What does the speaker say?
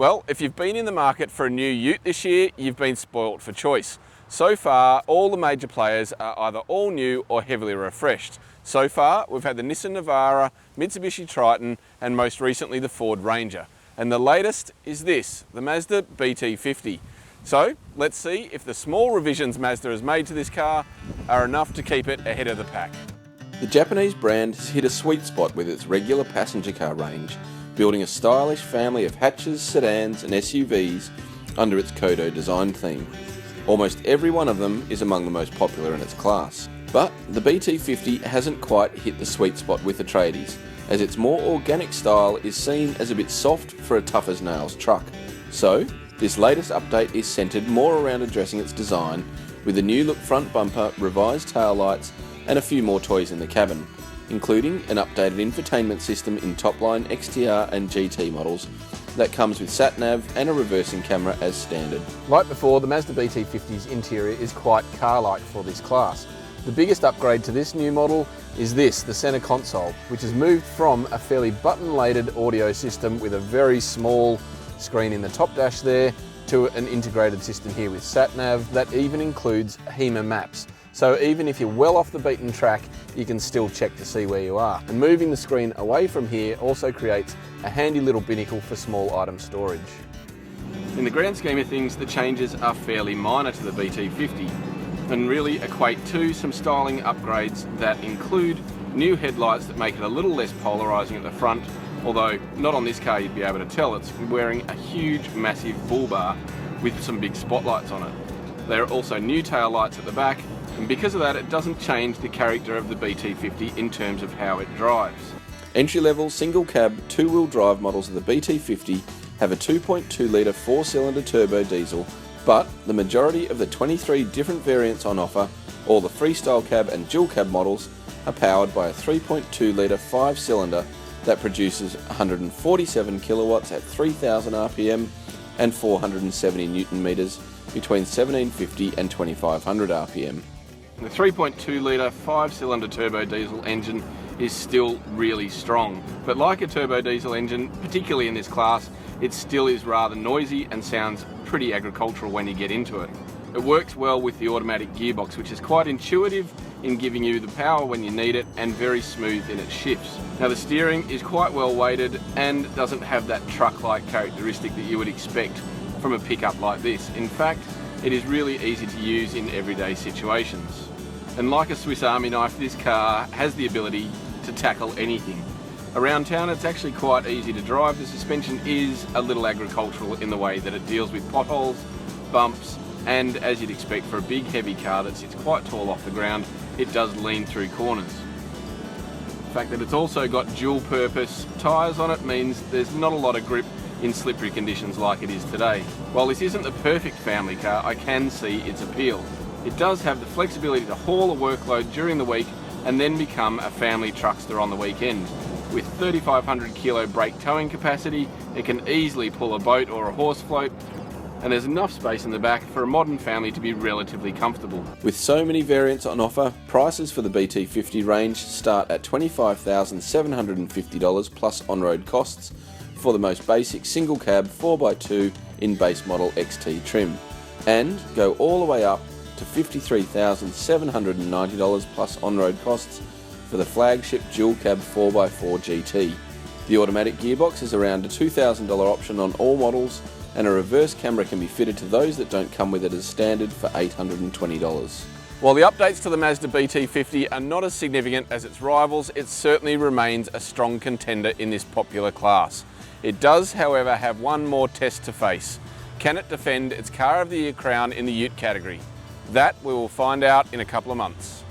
Well, if you've been in the market for a new ute this year, you've been spoilt for choice. So far, all the major players are either all new or heavily refreshed. So far, we've had the Nissan Navara, Mitsubishi Triton, and most recently the Ford Ranger. And the latest is this, the Mazda BT-50. So, let's see if the small revisions Mazda has made to this car are enough to keep it ahead of the pack. The Japanese brand has hit a sweet spot with its regular passenger car range, building a stylish family of hatches, sedans and SUVs under its Kodo design theme. Almost every one of them is among the most popular in its class. But the BT-50 hasn't quite hit the sweet spot with the tradies, as its more organic style is seen as a bit soft for a tough-as-nails truck. So, this latest update is centred more around addressing its design, with a new look front bumper, revised taillights and a few more toys in the cabin, including an updated infotainment system in top-line XTR and GT models that comes with sat-nav and a reversing camera as standard. Like before, the Mazda BT-50's interior is quite car-like for this class. The biggest upgrade to this new model is this, the centre console, which has moved from a fairly button-laded audio system with a very small screen in the top dash there to an integrated system here with sat-nav that even includes HEMA maps. So even if you're well off the beaten track, you can still check to see where you are. And moving the screen away from here also creates a handy little binnacle for small item storage. In the grand scheme of things, the changes are fairly minor to the BT-50 and really equate to some styling upgrades that include new headlights that make it a little less polarising at the front, although not on this car you'd be able to tell. It's wearing a huge, massive bull bar with some big spotlights on it. There are also new tail lights at the back, and because of that it doesn't change the character of the BT-50 in terms of how it drives. Entry-level single cab two-wheel drive models of the BT-50 have a 2.2 litre 4-cylinder turbo diesel, but the majority of the 23 different variants on offer, all the freestyle cab and dual cab models, are powered by a 3.2 litre 5-cylinder that produces 147 kilowatts at 3000 RPM and 470 Newton meters between 1750 and 2500 RPM. The 3.2 litre 5-cylinder turbo diesel engine is still really strong, but like a turbo diesel engine, particularly in this class, it still is rather noisy and sounds pretty agricultural when you get into it. It works well with the automatic gearbox, which is quite intuitive in giving you the power when you need it and very smooth in its shifts. Now the steering is quite well weighted and doesn't have that truck-like characteristic that you would expect from a pickup like this. In fact, it is really easy to use in everyday situations. And like a Swiss Army knife, this car has the ability to tackle anything. Around town it's actually quite easy to drive. The suspension is a little agricultural in the way that it deals with potholes, bumps, and as you'd expect for a big heavy car that sits quite tall off the ground, it does lean through corners. The fact that it's also got dual purpose tyres on it means there's not a lot of grip in slippery conditions like it is today. While this isn't the perfect family car, I can see its appeal. It does have the flexibility to haul a workload during the week and then become a family truckster on the weekend. With 3,500 kilo brake towing capacity, it can easily pull a boat or a horse float, and there's enough space in the back for a modern family to be relatively comfortable. With so many variants on offer, prices for the BT-50 range start at $25,750 plus on-road costs for the most basic single cab 4x2 in base model XT trim, and go all the way up to $53,790 plus on-road costs for the flagship dual cab 4x4 GT. The automatic gearbox is around a $2,000 option on all models, and a reverse camera can be fitted to those that don't come with it as standard for $820. While the updates to the Mazda BT-50 are not as significant as its rivals, it certainly remains a strong contender in this popular class. It does, however, have one more test to face. Can it defend its Car of the Year crown in the ute category? That we will find out in a couple of months.